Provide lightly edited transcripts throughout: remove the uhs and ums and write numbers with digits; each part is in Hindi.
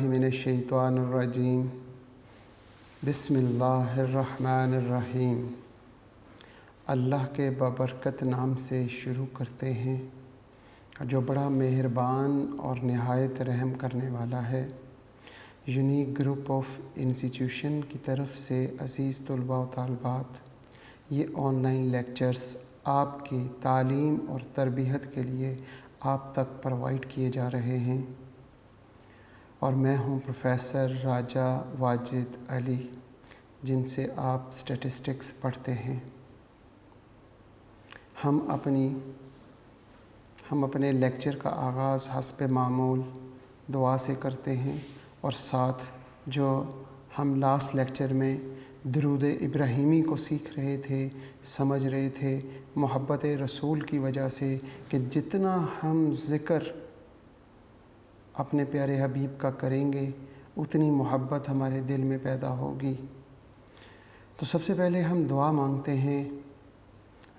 बिस्मिल्लाहि मिनश्शैतानिर्रजीम। बिस्मिल्लाहिर्रहमानिर्रहीम। अल्लाह के बबरकत नाम से शुरू करते हैं जो बड़ा मेहरबान और नहायत रहम करने वाला है। यूनिक ग्रुप ऑफ इंस्टीट्यूशन की तरफ से अज़ीज़ तलबा व तालिबात, ये ऑनलाइन लेक्चर्स आपकी तालीम और तरबियत के लिए आप तक प्रोवाइड किए जा रहे हैं और मैं हूं प्रोफेसर राजा वाजिद अली, जिनसे आप स्टैटिस्टिक्स पढ़ते हैं। हम अपने लेक्चर का आगाज़ हस्ब मामूल दुआ से करते हैं और साथ जो हम लास्ट लेक्चर में दुरूद इब्राहीमी को सीख रहे थे, समझ रहे थे, मोहब्बत रसूल की वजह से कि जितना हम ज़िक्र अपने प्यारे हबीब का करेंगे उतनी मोहब्बत हमारे दिल में पैदा होगी। तो सबसे पहले हम दुआ मांगते हैं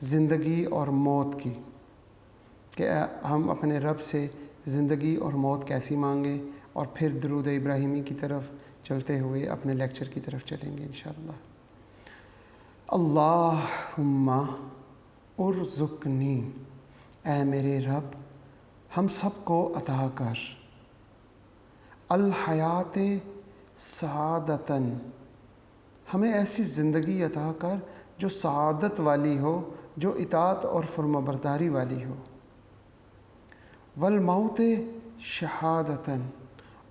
ज़िंदगी और मौत की, कि हम अपने रब से ज़िंदगी और मौत कैसी मांगें, और फिर दुरूद इब्राहीमी की तरफ चलते हुए अपने लेक्चर की तरफ चलेंगे इंशाअल्लाह। अल्लाहुम्मा उर्ज़ुक़नी, ऐ मेरे रब हम सबको अता कर, अल हयात सआदतन, हमें ऐसी ज़िंदगी अता कर जो सआदत वाली हो, जो इताअत और फरमाबरदारी वाली हो। वल मौत शहादतन,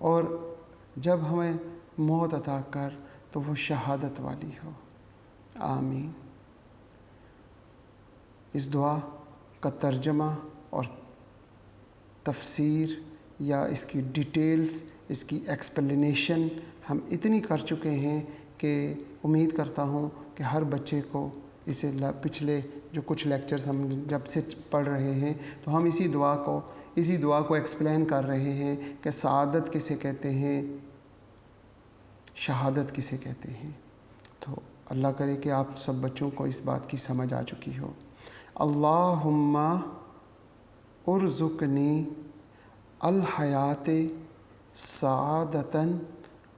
और जब हमें मौत अता कर तो वो शहादत वाली हो। आमीन। इस दुआ का तर्जमा और तफसीर या इसकी डिटेल्स, इसकी एक्सप्लेनेशन हम इतनी कर चुके हैं कि उम्मीद करता हूँ कि हर बच्चे को इसे पिछले जो कुछ लेक्चर्स हम जब से पढ़ रहे हैं तो हम इसी दुआ को एक्सप्लेन कर रहे हैं कि सआदत किसे कहते हैं, शहादत किसे कहते हैं। तो अल्लाह करे कि आप सब बच्चों को इस बात की समझ आ चुकी हो। अल्लाहुम्मा उर्ज़ुक़नी अल हयात सआदतन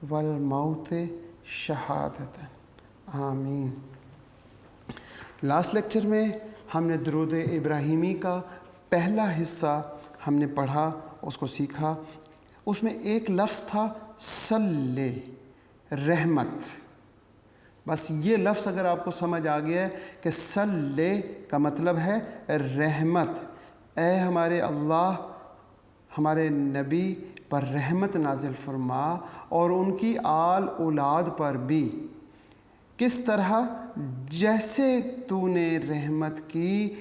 वल मौत शहादतन। आमीन। लास्ट लेक्चर में हमने दुरूद इब्राहीमी का पहला हिस्सा हमने पढ़ा, उसको सीखा। उसमें एक लफ्ज़ था सल्ले, रहमत। बस ये लफ्ज़ अगर आपको समझ आ गया है कि सल्ले का मतलब है रहमत, ऐ हमारे अल्लाह हमारे नबी पर रहमत नाजिल फरमा और उनकी आल औलाद पर भी, किस तरह जैसे तूने रहमत की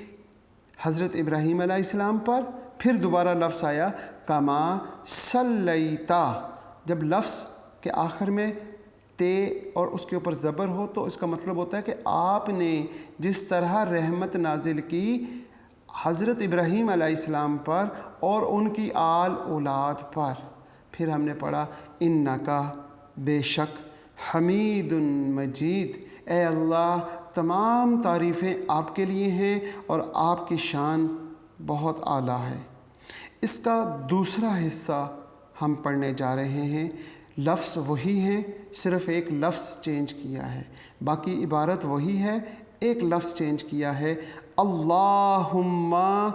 हज़रत इब्राहीम अलैहिस्सलाम पर। फिर दोबारा लफ्ज़ आया कमा सल्लैता। जब लफ्ज़ के आखिर में ते और उसके ऊपर ज़बर हो तो इसका मतलब होता है कि आपने जिस तरह रहमत नाजिल की हज़रत इब्राहीम अलैहिस्सलाम पर और उनकी आल औलाद पर। फिर हमने पढ़ा इन्नका, बेशक, हमीदुन मजीद, ए अल्लाह तमाम तारीफ़ें आपके लिए हैं और आपकी शान बहुत आला है। इसका दूसरा हिस्सा हम पढ़ने जा रहे हैं। लफ्ज़ वही है, सिर्फ़ एक लफ्ज़ चेंज किया है, बाकी इबारत वही है, एक लफ्ज़ चेंज किया है। अल्लाहुम्मा,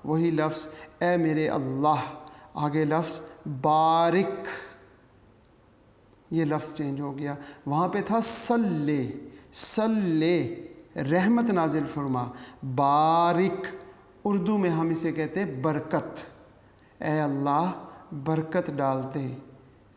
वही लफ्ज़, ए मेरे अल्लाह। आगे लफ्ज़ बारिक, ये लफ्ज़ चेंज हो गया। वहाँ पे था सल्ले, सल्ले रहमत नाजिल फरमा। बारिक उर्दू में हम इसे कहते हैं बरकत। ए अल्लाह बरकत डाल दे,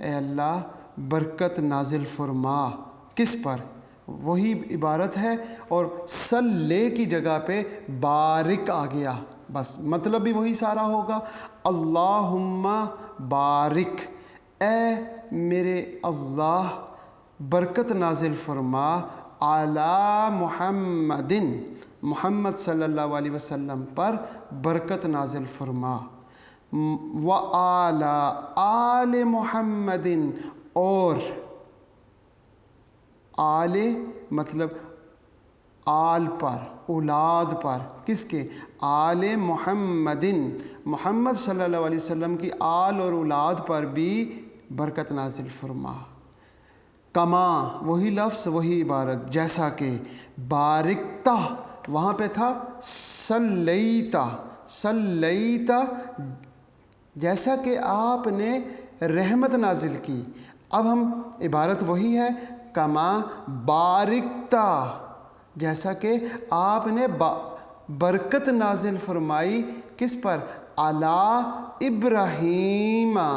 ए अल्लाह बरकत नाजिल फरमा। किस पर? वही इबारत है और सल्ले की जगह पे बारिक आ गया, बस मतलब भी वही सारा होगा। अल्लाहुम्मा बारिक, ए मेरे अल्लाह बरकत नाजिल फरमा आला मुहम्मदिन, मोहम्मद सल्लल्लाहु अलैहि वसल्लम पर बरकत नाजिल फरमा। व आला आले मुहम्मदिन, और आले मतलब आल पर, औलाद पर। किसके? आले मुहम्मदिन, मोहम्मद सल्लल्लाहु अलैहि वसल्लम की आल और औलाद पर भी बरकत नाजिल फरमा। कमा वही लफ्ज़ वही इबारत, जैसा कि बारिकता वहाँ पे था सल्लैता, सल्लैता जैसा कि आपने रहमत नाजिल की। अब हम इबारत वही है कमा बारिकता, जैसा कि आपने बरकत नाजिल फरमाई किस पर, अला इब्राहीमा,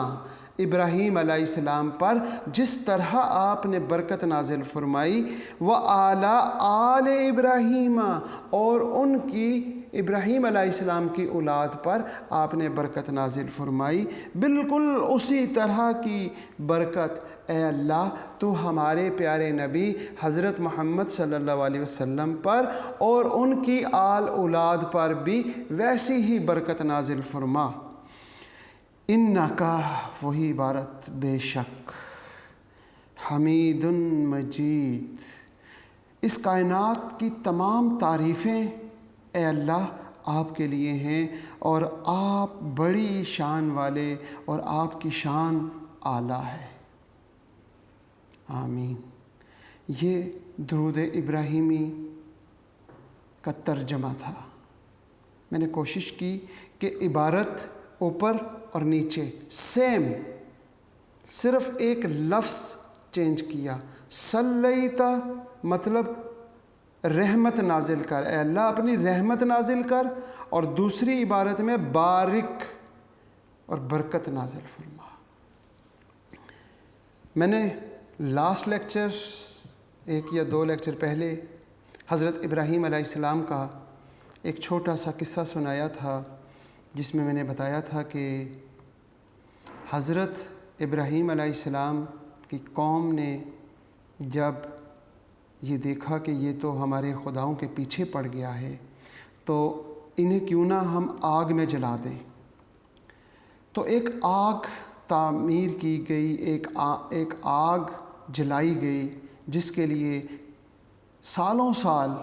इब्राहीम अलैहिस्सलाम पर जिस तरह आपने बरकत नाजिल फरमाई, व आला आल इब्राहीमा, और उनकी इब्राहीम अलैहिस्सलाम की औलाद पर आपने बरकत नाजिल फरमाई, बिल्कुल उसी तरह की बरकत ए अल्लाह तो हमारे प्यारे नबी हज़रत मोहम्मद सल्लल्लाहु अलैहि वसल्लम पर और उनकी आल औलाद पर भी वैसी ही बरकत नाजिल फरमा। इन्नका वही इबारत बेशक, हमीदुन मजीद, इस कायनात की तमाम तारीफ़ें ए अल्लाह आपके लिए हैं और आप बड़ी शान वाले और आपकी शान आला है। आमीन। ये दुरूद इब्राहीमी का तर्जमा था। मैंने कोशिश की कि इबारत ऊपर और नीचे सेम, सिर्फ़ एक लफ्ज़ चेंज किया। सल्लैता मतलब रहमत नाजिल कर, ए अल्लाह अपनी रहमत नाजिल कर, और दूसरी इबारत में बारिक और बरकत नाजिल फरमा। मैंने लास्ट लेक्चर, एक या दो लेक्चर पहले, हज़रत इब्राहीम अलैहिस्सलाम का एक छोटा सा किस्सा सुनाया था, जिसमें मैंने बताया था कि हज़रत इब्राहीम अलैहिस्सलाम की कौम ने जब ये देखा कि ये तो हमारे खुदाओं के पीछे पड़ गया है, तो इन्हें क्यों ना हम आग में जला दें। तो एक आग तामीर की गई, एक आग जलाई गई, जिसके लिए सालों साल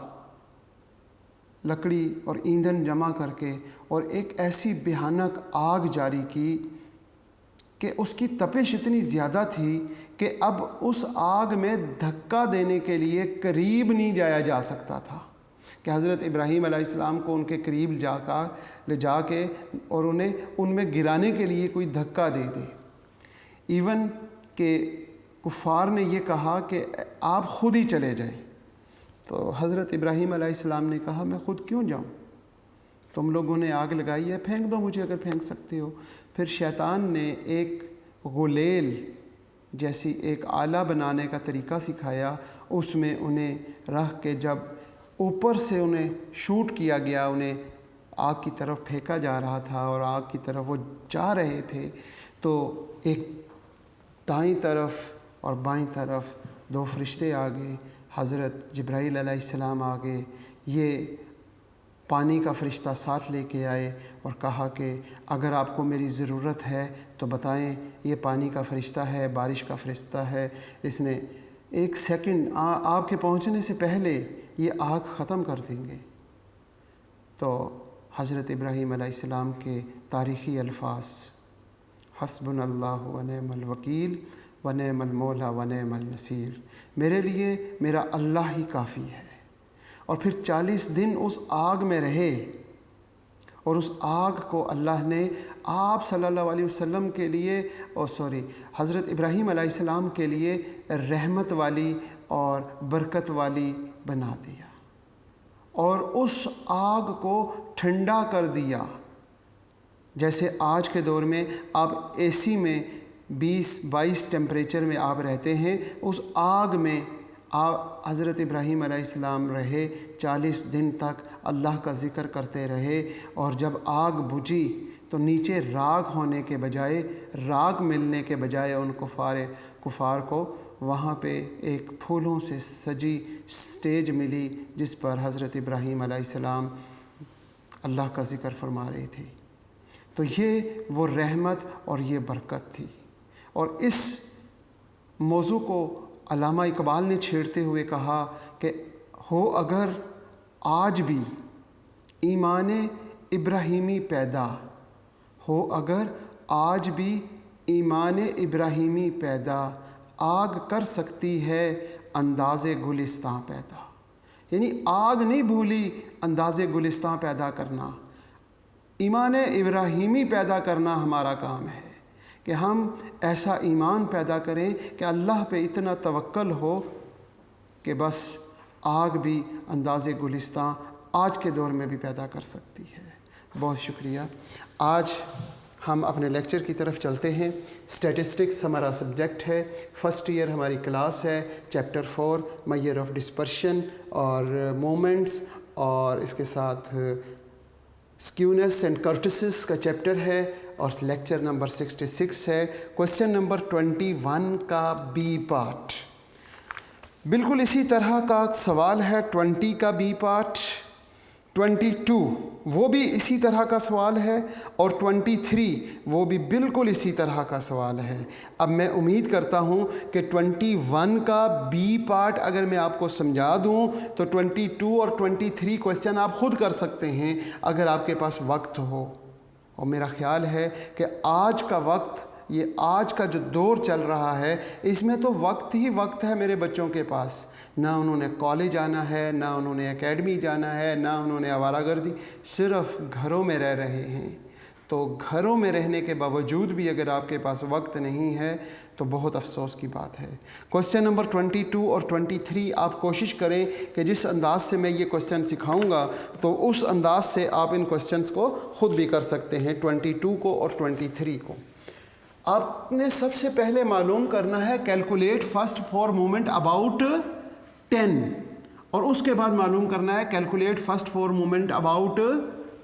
लकड़ी और ईंधन जमा करके और एक ऐसी भयानक आग जारी की कि उसकी तपिश इतनी ज़्यादा थी कि अब उस आग में धक्का देने के लिए करीब नहीं जाया जा सकता था, कि हज़रत इब्राहीम अलैहिस्सलाम को उनके करीब ले जाके और उन्हें उनमें गिराने के लिए कोई धक्का दे दे। इवन के कुफ़ार ने ये कहा कि आप ख़ुद ही चले जाएं। तो हज़रत इब्राहीम अलैहिस्सलाम ने कहा मैं ख़ुद क्यों जाऊं, तुम लोगों ने आग लगाई है, फेंक दो मुझे अगर फेंक सकते हो। फिर शैतान ने एक गुलेल जैसी एक आला बनाने का तरीका सिखाया, उसमें उन्हें रख के जब ऊपर से उन्हें शूट किया गया, उन्हें आग की तरफ फेंका जा रहा था और आग की तरफ वो जा रहे थे, तो एक दाईं तरफ और बाईं तरफ दो फरिश्ते आ गए, हज़रत जिब्राईल अलैहिस्सलाम आ गए। ये पानी का फ़रिश्ता साथ लेके आए और कहा कि अगर आपको मेरी ज़रूरत है तो बताएं, ये पानी का फ़रिश्ता है, बारिश का फ़रिश्ता है, इसने एक सेकंड आपके पहुंचने से पहले ये आग ख़त्म कर देंगे। तो हज़रत इब्राहीम अलैहिस्सलाम के तारीख़ी अल्फाज, हस्बुनल्लाहु व निअमल वकील व निअमल मौला व निअमल नसीर, मेरे लिए मेरा अल्लाह ही काफ़ी है। और फिर 40 दिन उस आग में रहे और उस आग को अल्लाह ने आप सल्लल्लाहु अलैहि वसल्लम के लिए हज़रत इब्राहीम अलैहिस्सलाम के लिए रहमत वाली और बरकत वाली बना दिया और उस आग को ठंडा कर दिया। जैसे आज के दौर में आप एसी में 20-22 टेम्परेचर में आप रहते हैं, उस आग में आप हज़रत इब्राहीम अलैहिस्सलाम रहे, 40 दिन तक अल्लाह का ज़िक्र करते रहे। और जब आग बुझी तो नीचे राख होने के बजाय, राख मिलने के बजाय उन कुफ़ार को वहाँ पे एक फूलों से सजी स्टेज मिली, जिस पर हज़रत इब्राहीम अलैहिस्सलाम अल्लाह का ज़िक्र फरमा रहे थे। तो ये वो रहमत और ये बरकत थी। और इस मौजू को अल्लामा इकबाल ने छेड़ते हुए कहा कि हो अगर आज भी ईमान इब्राहीमी पैदा, हो अगर आज भी ईमान इब्राहीमी पैदा, आग कर सकती है अंदाज़े गुलिस्तां पैदा। यानी आग नहीं भूली अंदाज़े गुलिस्तां पैदा करना। ईमान इब्राहीमी पैदा करना हमारा काम है कि हम ऐसा ईमान पैदा करें कि अल्लाह पे इतना तवक्ल हो कि बस आग भी अंदाज़े गुलिस्तां आज के दौर में भी पैदा कर सकती है। बहुत शुक्रिया। आज हम अपने लेक्चर की तरफ चलते हैं। स्टैटिस्टिक्स हमारा सब्जेक्ट है, फ़र्स्ट ईयर हमारी क्लास है, चैप्टर 4 मेजर ऑफ डिस्पर्शन और मोमेंट्स, और इसके साथ स्क्यूनेस एंड कर्टिसिस का चैप्टर है, और लेक्चर नंबर 66 है। क्वेश्चन नंबर 21 का बी पार्ट बिल्कुल इसी तरह का सवाल है। 20 का बी पार्ट, 22 वो भी इसी तरह का सवाल है, और 23 वो भी बिल्कुल इसी तरह का सवाल है। अब मैं उम्मीद करता हूँ कि 21 का बी पार्ट अगर मैं आपको समझा दूँ तो 22 और 23 क्वेश्चन आप ख़ुद कर सकते हैं अगर आपके पास वक्त हो। और मेरा ख़्याल है कि आज का वक्त, ये आज का जो दौर चल रहा है, इसमें तो वक्त ही वक्त है मेरे बच्चों के पास। ना उन्होंने कॉलेज आना है, ना उन्होंने एकेडमी जाना है, ना उन्होंने आवारागर्दी, सिर्फ घरों में रह रहे हैं। तो घरों में रहने के बावजूद भी अगर आपके पास वक्त नहीं है तो बहुत अफसोस की बात है। क्वेश्चन नंबर 22 और 23 आप कोशिश करें कि जिस अंदाज़ से मैं ये क्वेश्चन सिखाऊंगा तो उस अंदाज़ से आप इन क्वेश्चंस को ख़ुद भी कर सकते हैं, 22 को और 23 को। आपने सबसे पहले मालूम करना है कैलकुलेट फर्स्ट 4 मोमेंट अबाउट 10, और उसके बाद मालूम करना है calculate first 4 moment about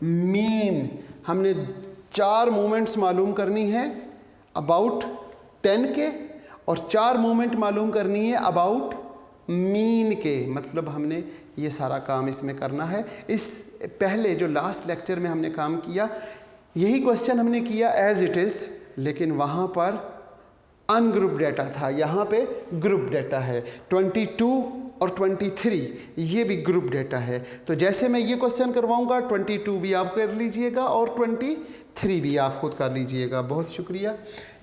mean. हमने 4 मोमेंट्स मालूम करनी है अबाउट 10 के, और 4 मोमेंट मालूम करनी है अबाउट मीन के। मतलब हमने ये सारा काम इसमें करना है। इस पहले जो लास्ट लेक्चर में हमने काम किया, यही क्वेश्चन हमने किया एज इट इज़, लेकिन वहाँ पर अनग्रुप डेटा था, यहाँ पे ग्रुप डेटा है। 22 और 23 ये भी ग्रुप डेटा है। तो जैसे मैं ये क्वेश्चन करवाऊँगा 22 भी आप कर लीजिएगा और 23 भी आप खुद कर लीजिएगा। बहुत शुक्रिया।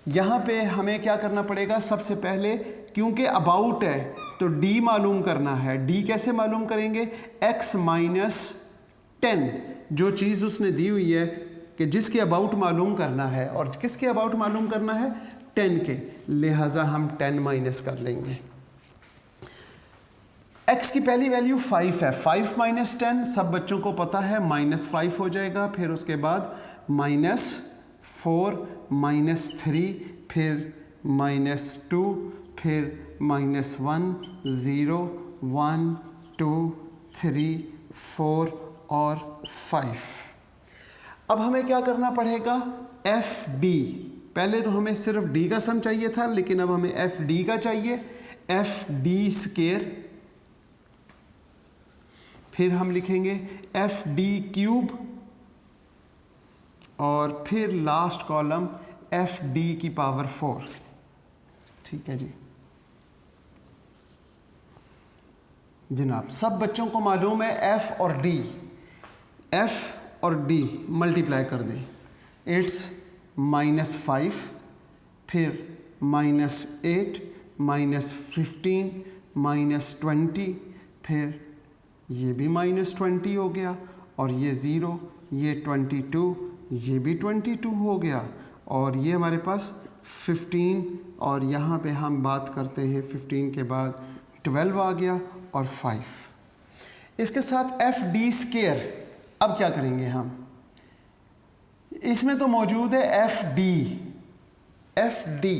यहाँ पे हमें क्या करना पड़ेगा, सबसे पहले क्योंकि अबाउट है तो डी मालूम करना है। डी कैसे मालूम करेंगे, x माइनस 10, जो चीज़ उसने दी हुई है कि जिसके अबाउट मालूम करना है, और किसके अबाउट मालूम करना है, 10 के, लिहाजा हम 10 माइनस कर लेंगे। x की पहली वैल्यू 5 है, 5 माइनस 10 सब बच्चों को पता है -5 हो जाएगा। फिर उसके बाद -4, -3, फिर -2, फिर -1, 0, 1, 2, 3, 4 और 5। अब हमें क्या करना पड़ेगा, एफ डी। पहले तो हमें सिर्फ डी का सम चाहिए था, लेकिन अब हमें एफ डी का चाहिए। एफ डी स्केयर, फिर हम लिखेंगे एफ डी क्यूब, और फिर लास्ट कॉलम एफ डी की पावर 4। ठीक है जी जनाब, सब बच्चों को मालूम है एफ और डी, एफ और डी मल्टीप्लाई कर दें, इट्स -5, फिर -8, -15, -20, फिर ये भी -20 हो गया, और ये 0, ये 22, ये भी 22 हो गया, और ये हमारे पास 15, और यहाँ पे हम बात करते हैं 15 के बाद 12 आ गया, और 5। इसके साथ एफ डी स्केयर। अब क्या करेंगे हम, इसमें तो मौजूद है एफ डी। एफ डी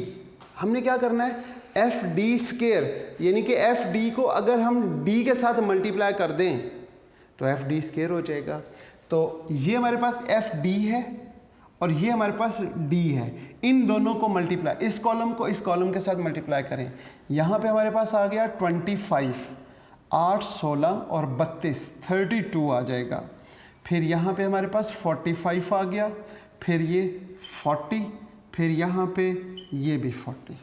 हमने क्या करना है, एफ डी स्केयर, यानी कि एफ डी को अगर हम डी के साथ मल्टीप्लाई कर दें तो एफ डी स्केयर हो जाएगा। तो ये हमारे पास एफ डी है और ये हमारे पास डी है, इन दोनों को मल्टीप्लाई, इस कॉलम को इस कॉलम के साथ मल्टीप्लाई करें। यहाँ पे हमारे पास आ गया 25, 8, 16 और 32, 32 आ जाएगा। फिर यहाँ पे हमारे पास 45 आ गया, फिर ये 40, फिर यहाँ पे ये भी 40।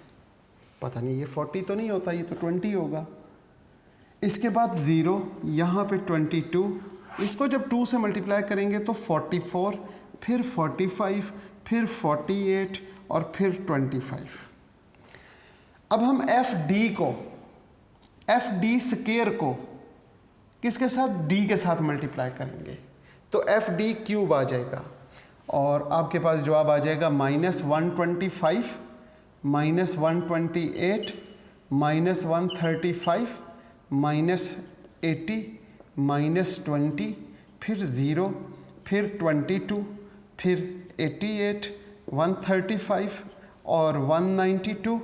पता नहीं ये 40 तो नहीं होता, ये तो 20 होगा। इसके बाद 0, यहाँ पे 22, इसको जब 2 से मल्टीप्लाई करेंगे तो 44, फिर 45, फिर 48 और फिर 25। अब हम एफ डी स्केयर को किसके साथ, डी के साथ मल्टीप्लाई करेंगे तो एफ डी क्यूब आ जाएगा और आपके पास जवाब आ जाएगा -125 -128 -135 -80 -20 फिर 0 फिर 22 फिर 88 135 और 192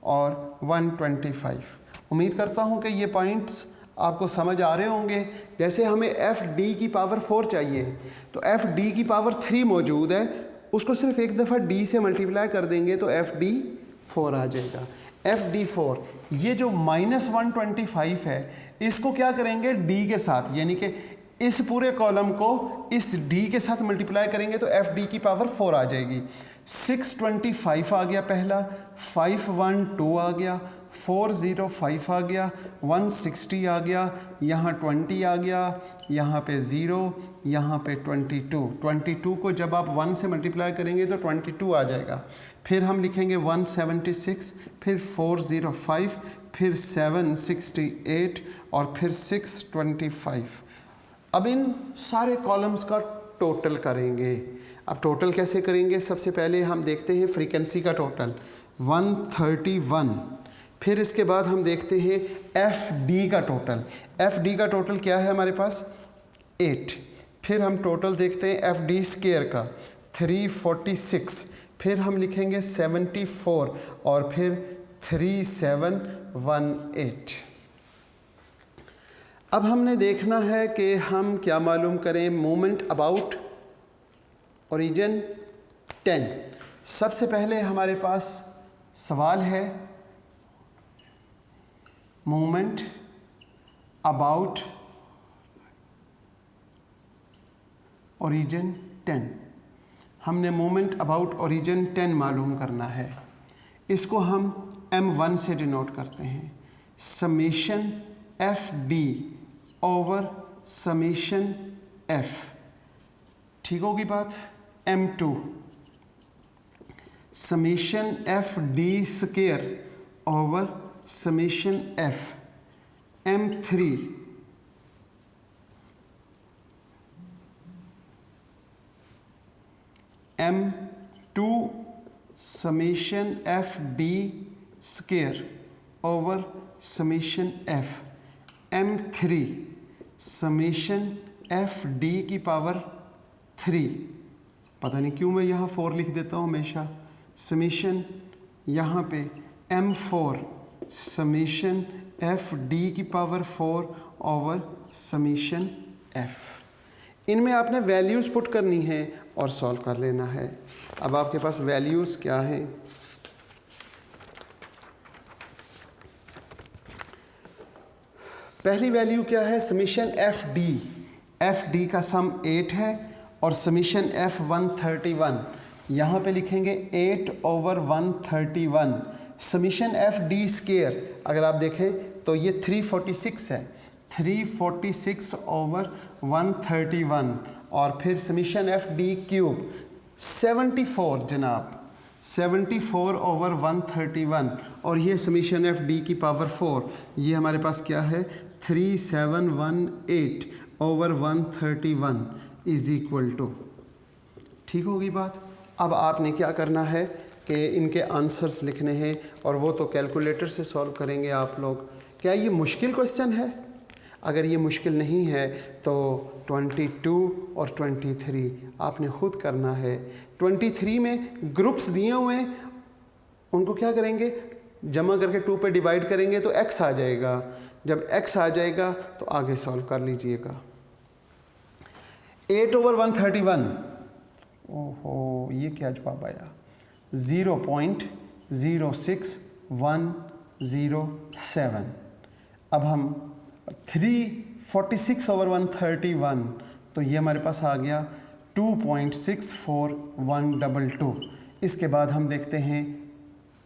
और 125। उम्मीद करता हूँ कि ये पॉइंट्स आपको समझ आ रहे होंगे। जैसे हमें एफ डी की पावर 4 चाहिए तो एफ डी की पावर 3 मौजूद है, उसको सिर्फ एक दफ़ा डी से मल्टीप्लाई कर देंगे तो एफ डी 4 आ जाएगा। एफ डी 4, ये जो -125 है इसको क्या करेंगे डी के साथ, यानी कि इस पूरे कॉलम को इस डी के साथ मल्टीप्लाई करेंगे तो एफ डी की पावर 4 आ जाएगी। 625 आ गया पहला, 512 आ गया, 405 आ गया, 160 आ गया, यहाँ 20 आ गया, यहाँ पे 0, यहाँ पे 22 को जब आप 1 से मल्टीप्लाई करेंगे तो 22 आ जाएगा। फिर हम लिखेंगे 176, फिर 405, फिर 768 और फिर 625। अब इन सारे कॉलम्स का टोटल करेंगे। अब टोटल कैसे करेंगे, सबसे पहले हम देखते हैं फ्रीक्वेंसी का टोटल 131। फिर इसके बाद हम देखते हैं एफ डी का टोटल। एफ डी का टोटल क्या है हमारे पास 8। फिर हम टोटल देखते हैं एफ डी स्केयर का 346। फिर हम लिखेंगे 74 और फिर 3718। अब हमने देखना है कि हम क्या मालूम करें, मोमेंट अबाउट ओरिजिन 10। सबसे पहले हमारे पास सवाल है मोमेंट अबाउट ओरिजिन 10। हमने मोमेंट अबाउट ओरिजिन 10 मालूम करना है। इसको हम m1 से डिनोट करते हैं, summation F D over summation F. ठीक होगी बात। m2 summation F D square over summation F. m3 m2 summation F D square over summation F. m3 summation F D की पावर 3। पता नहीं क्यों मैं यहाँ 4 लिख देता हूँ हमेशा। समेशन यहाँ पे m4 समेशन एफ डी की पावर 4 ओवर समेशन एफ। इनमें आपने वैल्यूज़ पुट करनी है और सॉल्व कर लेना है। अब आपके पास वैल्यूज़ क्या हैं, पहली वैल्यू क्या है, summation F D. F D का सम 8 है और समीशन एफ 131। यहाँ पे लिखेंगे 8 over 131। Summation F D square अगर आप देखें तो ये 346 है, 346 ओवर 131। और फिर समीशन एफ डी क्यूब 74 जनाब, 74 ओवर 131। और ये समीशन एफ डी की पावर 4, ये हमारे पास क्या है 3718 ओवर 131 इज इक्वल टू। ठीक होगी बात। अब आपने क्या करना है कि इनके आंसर्स लिखने हैं और वो तो कैलकुलेटर से सॉल्व करेंगे आप लोग। क्या ये मुश्किल क्वेश्चन है? अगर ये मुश्किल नहीं है तो 22 और 23 आपने खुद करना है। 23 में ग्रुप्स दिए हुए हैं, उनको क्या करेंगे, जमा करके 2 पे डिवाइड करेंगे तो x आ जाएगा। जब x आ जाएगा तो आगे सॉल्व कर लीजिएगा। 8 ओवर 131, ओहो ये क्या जवाब आया, 0.06107। अब हम 346 ओवर 131, तो ये हमारे पास आ गया 2.64122। इसके बाद हम देखते हैं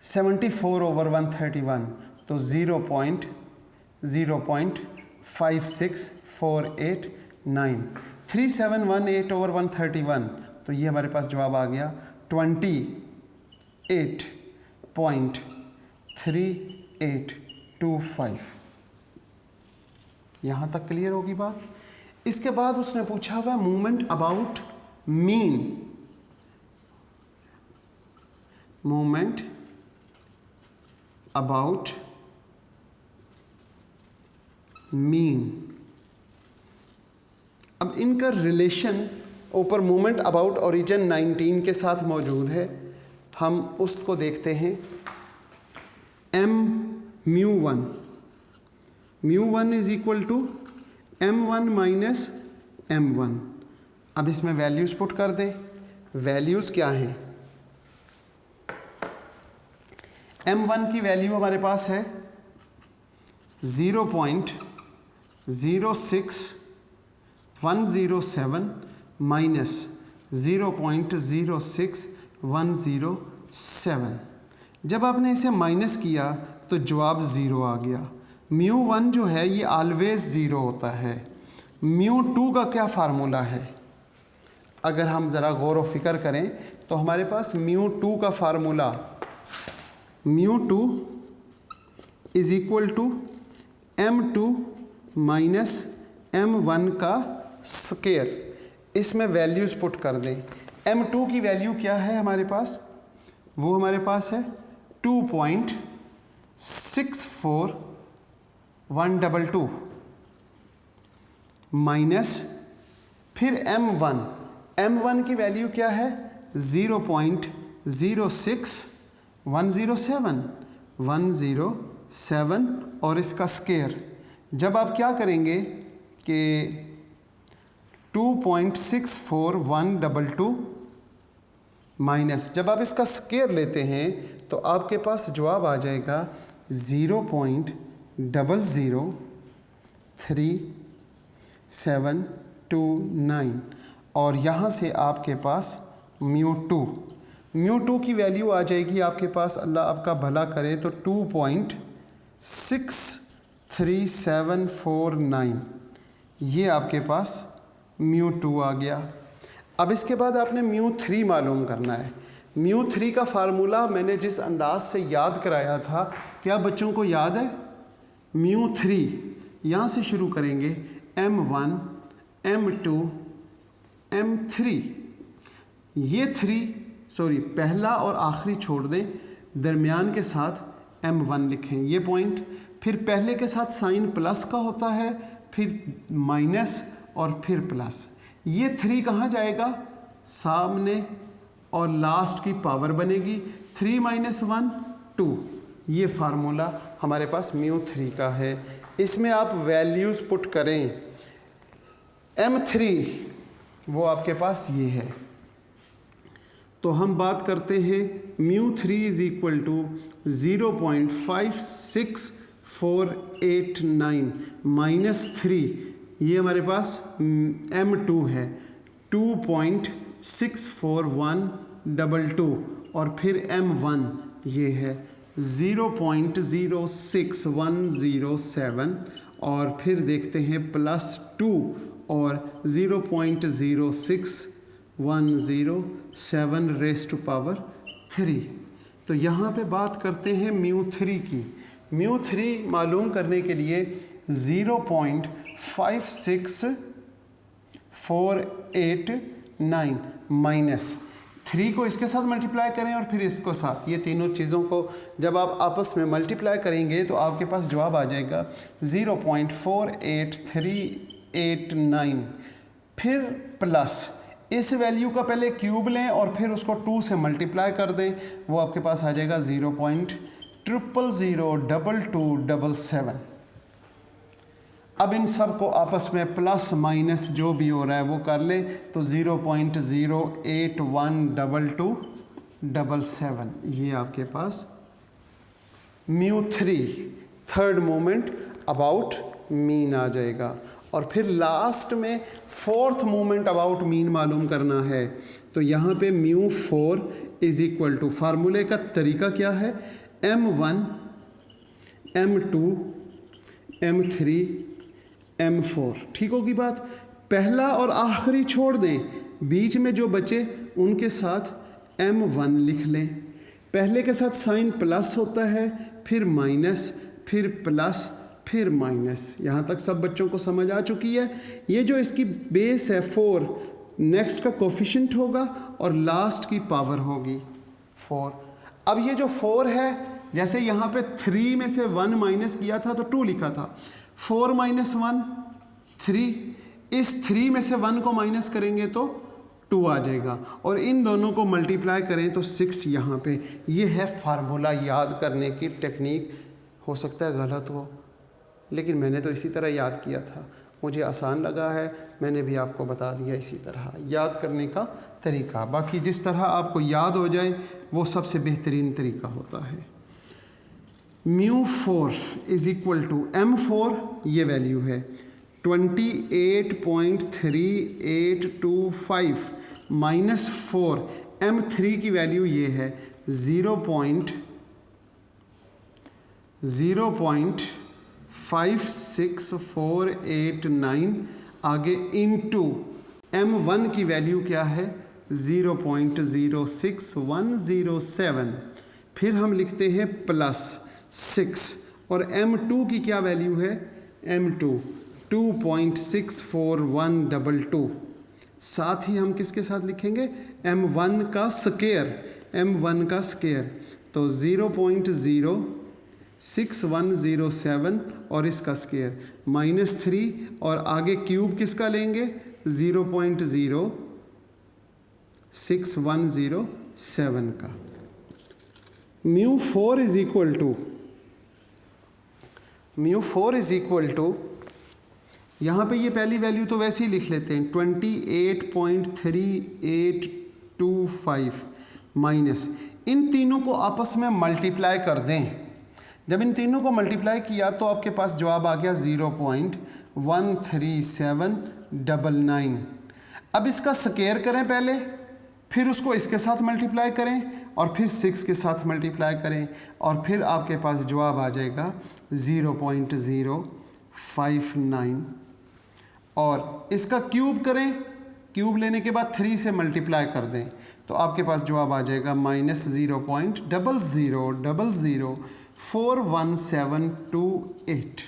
74 ओवर 131, तो 0.05648 3718 ओवर 131, तो ये हमारे पास जवाब आ गया 20 8.3825। यहाँ तक क्लियर होगी बात। इसके बाद उसने पूछा हुआ movement about mean, movement about mean. अब इनका रिलेशन ऊपर मूवमेंट अबाउट ओरिजिन 19 के साथ मौजूद है, हम उसको देखते हैं। mu1 is equal to m1 minus m1। अब इसमें वैल्यूज़ पुट कर दें। वैल्यूज़ क्या हैं? m1 की वैल्यू हमारे पास है 0.06107 माइनस 0.06107। जब आपने इसे माइनस किया तो जवाब ज़ीरो आ गया। mu1 जो है ये ऑलवेज़ ज़ीरो होता है। mu2 का क्या फार्मूला है? अगर हम ज़रा गौर व फिक्र करें तो हमारे पास mu2 का formula, mu2 is equal to m2 minus m1 का स्क्वायर। इसमें वैल्यूज़ पुट कर दें। m2 की वैल्यू क्या है हमारे पास? वो हमारे पास है 2.64122 माइनस फिर m1 की वैल्यू क्या है? 0.06107 और इसका स्क्वायर। जब आप क्या करेंगे कि 2.64122 माइनस, जब आप इसका स्क्वायर लेते हैं तो आपके पास जवाब आ जाएगा 0.0033729 और यहाँ से आपके पास mu2 की वैल्यू आ जाएगी आपके पास, अल्लाह आपका भला करे, तो 2.63749। ये आपके पास mu2 आ गया। अब इसके बाद आपने mu3 मालूम करना है। mu3 का फार्मूला मैंने जिस अंदाज से याद कराया था, क्या बच्चों को याद है? mu3 यहाँ से शुरू करेंगे, m1 m2 m3। ये पहला और आखिरी छोड़ दें, दरमियान के साथ m1 लिखें ये पॉइंट। फिर पहले के साथ साइन प्लस का होता है, फिर माइनस और फिर प्लस। ये 3 कहाँ जाएगा? सामने, और लास्ट की पावर बनेगी 3 - 1 2। ये फार्मूला हमारे पास mu3 का है। इसमें आप वैल्यूज़ पुट करें। m3 वो आपके पास ये है, तो हम बात करते हैं mu3 is equal to 0.56489 minus 3। ये हमारे पास m2 है 2.64122 और फिर m1 ये है 0.06107 और फिर देखते हैं +2 और 0.06107 रेज़ टू पावर 3। तो यहाँ पे बात करते हैं mu3 की। mu3 मालूम करने के लिए 0.56489 माइनस 3 को इसके साथ मल्टीप्लाई करें और फिर इसको साथ, ये तीनों चीज़ों को जब आप आपस में मल्टीप्लाई करेंगे तो आपके पास जवाब आ जाएगा 0.48389। फिर प्लस इस वैल्यू का पहले क्यूब लें और फिर उसको 2 से मल्टीप्लाई कर दें, वो आपके पास आ जाएगा 0.0002277। अब इन सब को आपस में प्लस माइनस जो भी हो रहा है वो कर ले, तो 0.0812277 ये आपके पास mu3 third moment about mean आ जाएगा। और फिर लास्ट में फोर्थ मोमेंट अबाउट मीन मालूम करना है, तो यहाँ पे mu4 इज़ इक्वल टू, फार्मूले का तरीका क्या है? m1 m2 m3 m4। ठीक होगी बात? पहला और आखिरी छोड़ दें, बीच में जो बचे उनके साथ m1 लिख लें। पहले के साथ साइन प्लस होता है, फिर माइनस, फिर प्लस, फिर माइनस। यहाँ तक सब बच्चों को समझ आ चुकी है। ये जो इसकी बेस है 4, नेक्स्ट का कोफिशिएंट होगा और लास्ट की पावर होगी 4। अब ये जो 4 है, जैसे यहाँ पे 3 में से 1 माइनस किया था तो 2 लिखा था। 4 माइनस 1 3, इस 3 में से 1 को माइनस करेंगे तो 2 आ जाएगा, और इन दोनों को मल्टीप्लाई करें तो 6 यहाँ पे। ये है फार्मूला याद करने की टेक्निक। हो सकता है गलत हो, लेकिन मैंने तो इसी तरह याद किया था, मुझे आसान लगा है, मैंने भी आपको बता दिया इसी तरह याद करने का तरीका। बाकी जिस तरह आपको याद हो जाए वो सबसे बेहतरीन तरीका होता है। μ4 इज़ इक्वल टू m4, ये वैल्यू है 28.3825 माइनस 4। m3 की वैल्यू ये है 0.56489, आगे इनटू m1 की वैल्यू क्या है 0.06107, फिर हम लिखते हैं प्लस 6, और m2 की क्या वैल्यू है m2 2.64122। साथ ही हम किसके साथ लिखेंगे m1 का स्क्वायर, m1 का स्क्वायर, तो 0.06107 और इसका स्क्वायर -3, और आगे क्यूब किसका लेंगे 0.06107 का। μ4 इज इक्वल टू यहाँ पे ये पहली वैल्यू तो वैसे ही लिख लेते हैं 28.3825 माइनस, इन तीनों को आपस में मल्टीप्लाई कर दें। जब इन तीनों को मल्टीप्लाई किया तो आपके पास जवाब आ गया 0.13799। अब इसका स्क्वायर करें पहले, फिर उसको इसके साथ मल्टीप्लाई करें, और फिर 6 के साथ मल्टीप्लाई करें, और फिर आपके पास जवाब आ जाएगा 0.059, और इसका क्यूब करें, क्यूब लेने के बाद 3 से मल्टीप्लाई कर दें तो आपके पास जवाब आ जाएगा -0.000412728,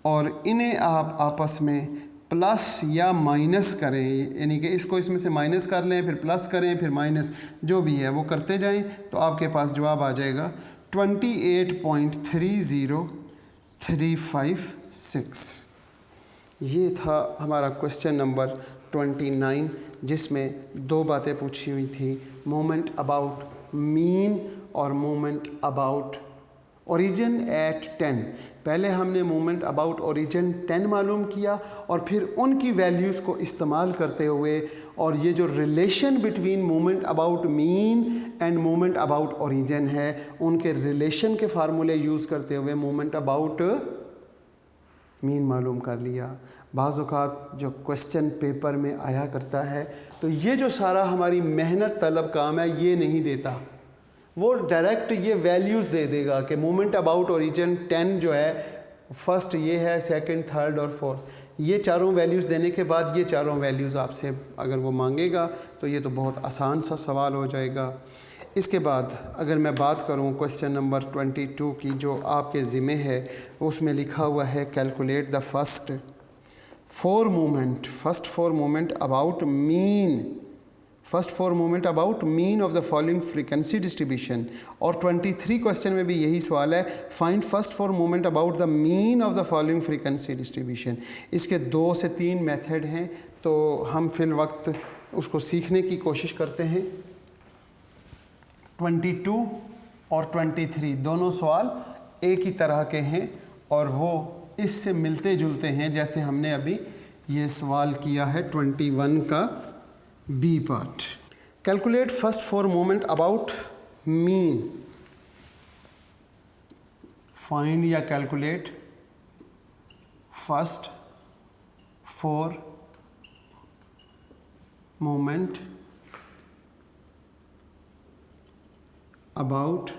और इन्हें आप आपस में प्लस या माइनस करें, यानी कि इसको इसमें से माइनस कर लें, फिर प्लस करें, फिर माइनस, जो भी है वो करते जाएं तो आपके पास जवाब आ जाएगा 28.30356। ये था हमारा क्वेश्चन नंबर 29, जिसमें 2 बातें पूछी हुई थी, मोमेंट अबाउट मीन और मोमेंट अबाउट ओरिजिन एट 10। पहले हमने मोमेंट अबाउट ओरिजिन 10 मालूम किया, और फिर उनकी वैल्यूज़ को इस्तेमाल करते हुए, और ये जो relation between moment about mean end moment about origin है, उनके रिलेशन के फार्मूले यूज़ करते हुए मोमेंट अबाउट मीन मालूम कर लिया। बाज़ औक़ात जो क्वेश्चन पेपर में आया करता है तो ये जो सारा हमारी मेहनत तलब काम है ये नहीं देता, वो डायरेक्ट ये वैल्यूज़ दे देगा कि मोमेंट अबाउट ओरिजिन 10 जो है, फर्स्ट ये है, सेकंड, थर्ड और फोर्थ, ये चारों वैल्यूज़ देने के बाद ये चारों वैल्यूज़ आपसे अगर वो मांगेगा तो ये तो बहुत आसान सा सवाल हो जाएगा। इसके बाद अगर मैं बात करूं क्वेश्चन नंबर 22 की, जो आपके ज़िम्मे है, उसमें लिखा हुआ है calculate the first four moment about mean of the following frequency distribution. और 23 क्वेश्चन में भी यही सवाल है, find first four moment about the mean of the following frequency distribution. इसके 2 से 3 मेथड हैं, तो हम फिल वक्त उसको सीखने की कोशिश करते हैं। 22 और 23 दोनों सवाल एक ही तरह के हैं, और वो इससे मिलते जुलते हैं, जैसे हमने अभी ये सवाल किया है 21 का B part. Calculate first four moment about mean. Find या calculate first four moment about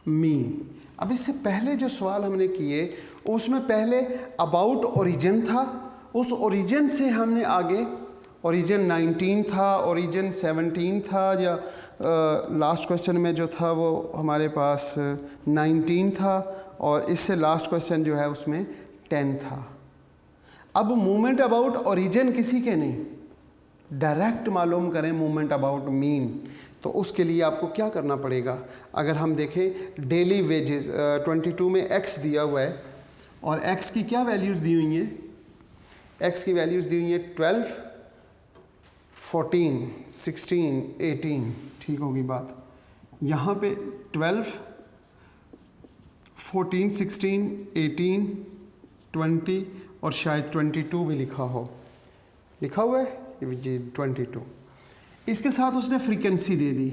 mean. अब इससे पहले जो सवाल हमने किए उसमें पहले अबाउट ओरिजिन था, उस ओरिजिन से हमने आगे ओरिजिन 19 था, ओरिजिन 17 था, या लास्ट क्वेश्चन में जो था वो हमारे पास 19 था और इससे लास्ट क्वेश्चन जो है उसमें 10 था। अब मूवमेंट अबाउट ओरिजिन किसी के नहीं, डायरेक्ट मालूम करें मूवमेंट अबाउट मीन, तो उसके लिए आपको क्या करना पड़ेगा। अगर हम देखें डेली वेजेस 22 में x दिया हुआ है और x की क्या वैल्यूज़ दी हुई हैं, x की वैल्यूज़ दी हुई हैं 12, 14, 16, 18, ठीक होगी बात। यहाँ पे 12, 14, 16, 18, 20 और शायद 22 भी लिखा हुआ है जी 22। इसके साथ उसने फ्रीक्वेंसी दे दी,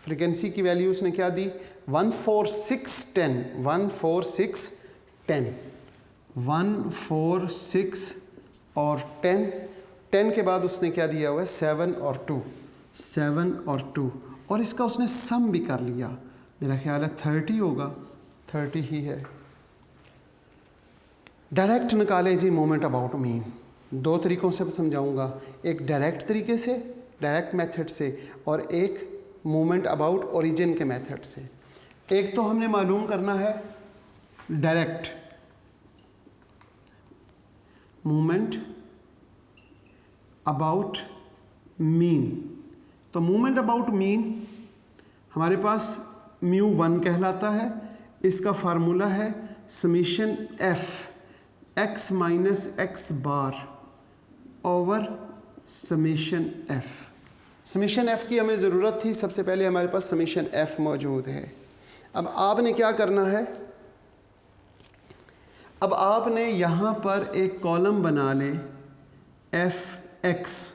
फ्रीक्वेंसी की वैल्यू उसने क्या दी 1, 4, 6, 10, 1, 4, 6, 10, 1, 4, 6 और 10 के बाद उसने क्या दिया हुआ है 7 और 2, 7 और 2 और इसका उसने सम भी कर लिया, मेरा ख्याल है 30 होगा, 30 ही है। डायरेक्ट निकालें जी मोमेंट अबाउट मीन, दो तरीक़ों से समझाऊंगा, एक डायरेक्ट तरीके से, डायरेक्ट मेथड से, और एक मोमेंट अबाउट ओरिजिन के मेथड से। एक तो हमने मालूम करना है डायरेक्ट मोमेंट अबाउट मीन। तो मोमेंट अबाउट मीन हमारे पास μ1 कहलाता है, इसका फार्मूला है summation f x minus x bar over summation f। Summation f की हमें ज़रूरत थी, सबसे पहले हमारे पास समीशन f मौजूद है। अब आपने क्या करना है, अब आपने यहाँ पर एक कॉलम बना ले fx,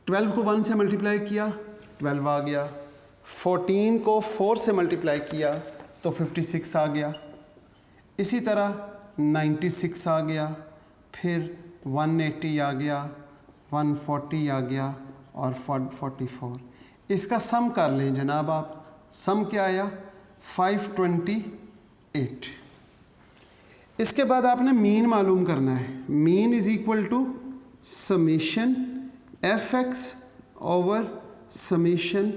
12 को 1 से मल्टीप्लाई किया 12 आ गया, 14 को 4 से मल्टीप्लाई किया तो 56 आ गया, इसी तरह 96 आ गया, फिर 180 आ गया, 140 आ गया और 44। इसका सम कर लें जनाब आप, सम क्या आया 528। इसके बाद आपने मीन मालूम करना है, mean is equal to summation fx over summation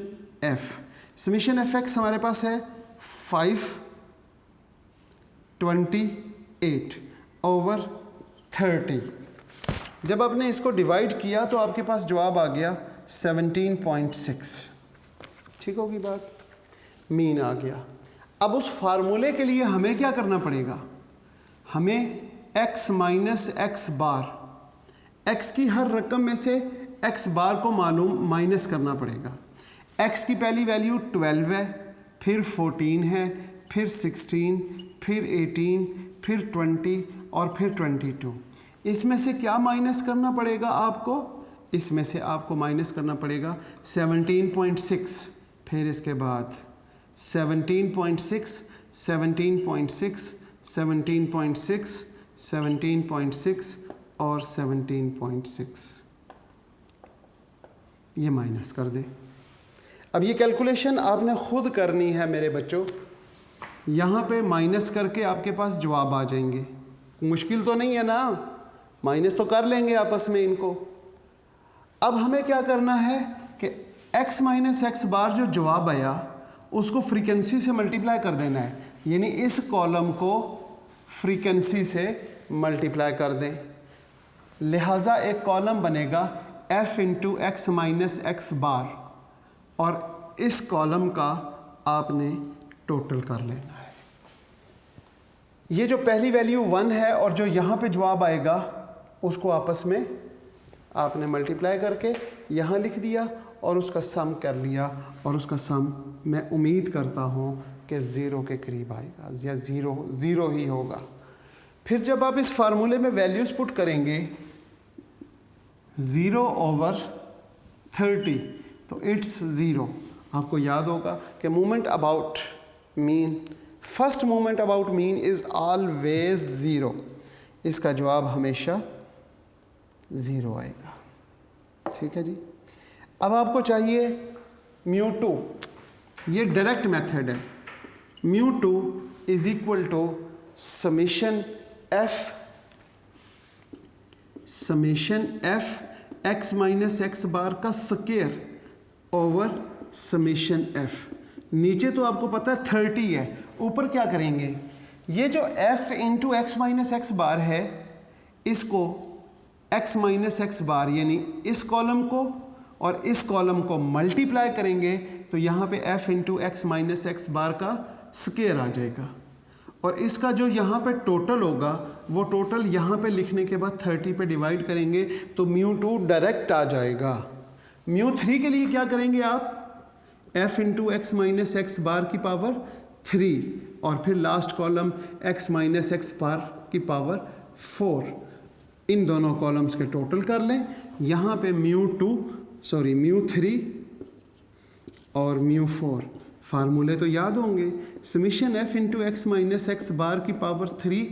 f। Summation fx हमारे पास है 528 ओवर 30। जब आपने इसको डिवाइड किया तो आपके पास जवाब आ गया 17.6, ठीक होगी बात, मीन आ गया। अब उस फार्मूले के लिए हमें क्या करना पड़ेगा, हमें x माइनस एक्स बार, x की हर रकम में से x बार को मालूम माइनस करना पड़ेगा। x की पहली वैल्यू 12 है, फिर 14 है, फिर 16, फिर 18, फिर 20 और फिर 22। इसमें से क्या माइनस करना पड़ेगा आपको, इसमें से आपको माइनस करना पड़ेगा 17.6, फिर इसके बाद 17.6, 17.6, 17.6, 17.6 और 17.6, ये माइनस कर दे। अब ये कैलकुलेशन आपने खुद करनी है मेरे बच्चों, यहाँ पे माइनस करके आपके पास जवाब आ जाएंगे, मुश्किल तो नहीं है ना, माइनस तो कर लेंगे आपस में इनको। अब हमें क्या करना है कि x माइनस एक्स बार जो जवाब आया उसको फ्रीक्वेंसी से मल्टीप्लाई कर देना है, यानी इस कॉलम को फ्रीक्वेंसी से मल्टीप्लाई कर दें, लिहाजा एक कॉलम बनेगा f into x minus x bar और इस कॉलम का आपने टोटल कर लेना है। ये जो पहली वैल्यू 1 है और जो यहाँ पे जवाब आएगा उसको आपस में आपने मल्टीप्लाई करके यहाँ लिख दिया और उसका सम कर लिया, और उसका सम मैं उम्मीद करता हूँ कि 0 के करीब आएगा या 0 ही होगा। फिर जब आप इस फार्मूले में वैल्यूज़ पुट करेंगे 0 ओवर 30 तो इट्स 0। आपको याद होगा कि movement about mean, first movement about mean is always 0, इसका जवाब हमेशा 0 आएगा, ठीक है जी। अब आपको चाहिए μ2, ये डायरेक्ट मेथड है, μ2 is equal to summation f summation f x minus x bar का स्क्वायर ओवर समेशन एफ। नीचे तो आपको पता है 30 है, ऊपर क्या करेंगे, ये जो f into x minus x bar है इसको x माइनस एक्स बार यानी इस कॉलम को और इस कॉलम को मल्टीप्लाई करेंगे तो यहाँ पे f into x minus x bar का स्क्वायर आ जाएगा। और इसका जो यहाँ पे टोटल होगा वो टोटल यहाँ पे लिखने के बाद 30 पे डिवाइड करेंगे तो μ2 डायरेक्ट आ जाएगा। μ3 के लिए क्या करेंगे आप, f into x minus x bar की पावर 3 और फिर last column x minus x bar की पावर 4, इन दोनों कॉलम्स के टोटल कर लें। यहाँ पे μ3 और μ4 फार्मूले तो याद होंगे, summation f into x minus x bar की पावर 3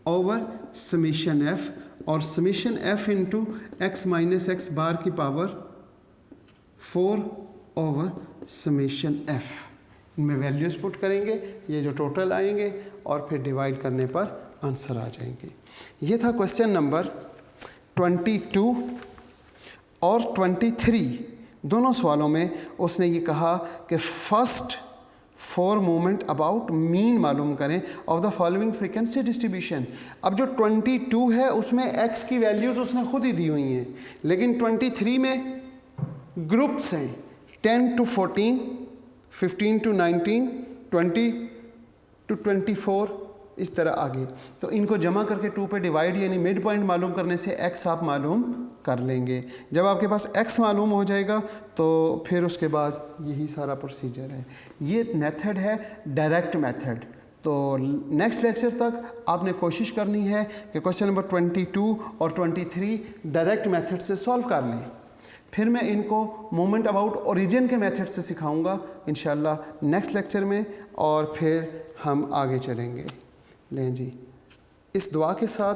ओवर समीशन f और summation f into x minus x bar की पावर 4 ओवर समीशन f। इनमें वैल्यूज़ पुट करेंगे, ये जो टोटल आएंगे और फिर डिवाइड करने पर आंसर आ जाएंगे। ये था क्वेश्चन नंबर 22 और 23। दोनों सवालों में उसने ये कहा कि फर्स्ट 4 मूवमेंट अबाउट मीन मालूम करें of the following frequency distribution. अब जो 22 है उसमें x की वैल्यूज़ उसने खुद ही दी हुई हैं, लेकिन 23 में ग्रुप्स हैं 10 to 14, 15 to 19, 20 to 24, इस तरह आगे। तो इनको जमा करके 2 पे डिवाइड यानी मिड पॉइंट मालूम करने से x आप मालूम कर लेंगे। जब आपके पास x मालूम हो जाएगा तो फिर उसके बाद यही सारा प्रोसीजर है। ये मेथड है डायरेक्ट मेथड। तो नेक्स्ट लेक्चर तक आपने कोशिश करनी है कि क्वेश्चन नंबर 22 और 23 डायरेक्ट मेथड से सॉल्व कर लें। फिर मैं इनको मोमेंट अबाउट ओरिजिन के मेथड से सिखाऊंगा इंशाल्लाह नेक्स्ट लेक्चर में, और फिर हम आगे चलेंगे। लें जी, इस दुआ के साथ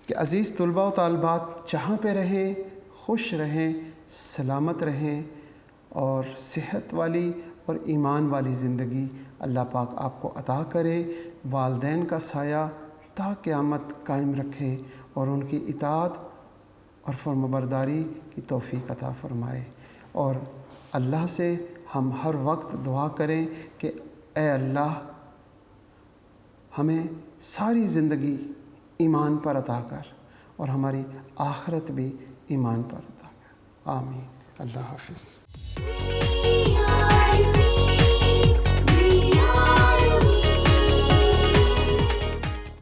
कि अज़ीज़ तुलबा व तालबात जहाँ पे रहें खुश रहें, सलामत रहें और सेहत वाली और ईमान वाली ज़िंदगी अल्लाह पाक आपको अता करे, वालदैन का साया ता क़यामत कायम रखे और उनकी इताअत और फरमाबरदारी की तौफ़ीक़ अता फ़रमाए। और अल्लाह से हम हर वक्त दुआ करें कि ए अल्लाह हमें सारी ज़िंदगी ईमान पर अता कर और हमारी आखिरत भी ईमान पर अता कर। आमीन। अल्लाह हाफ़िज़।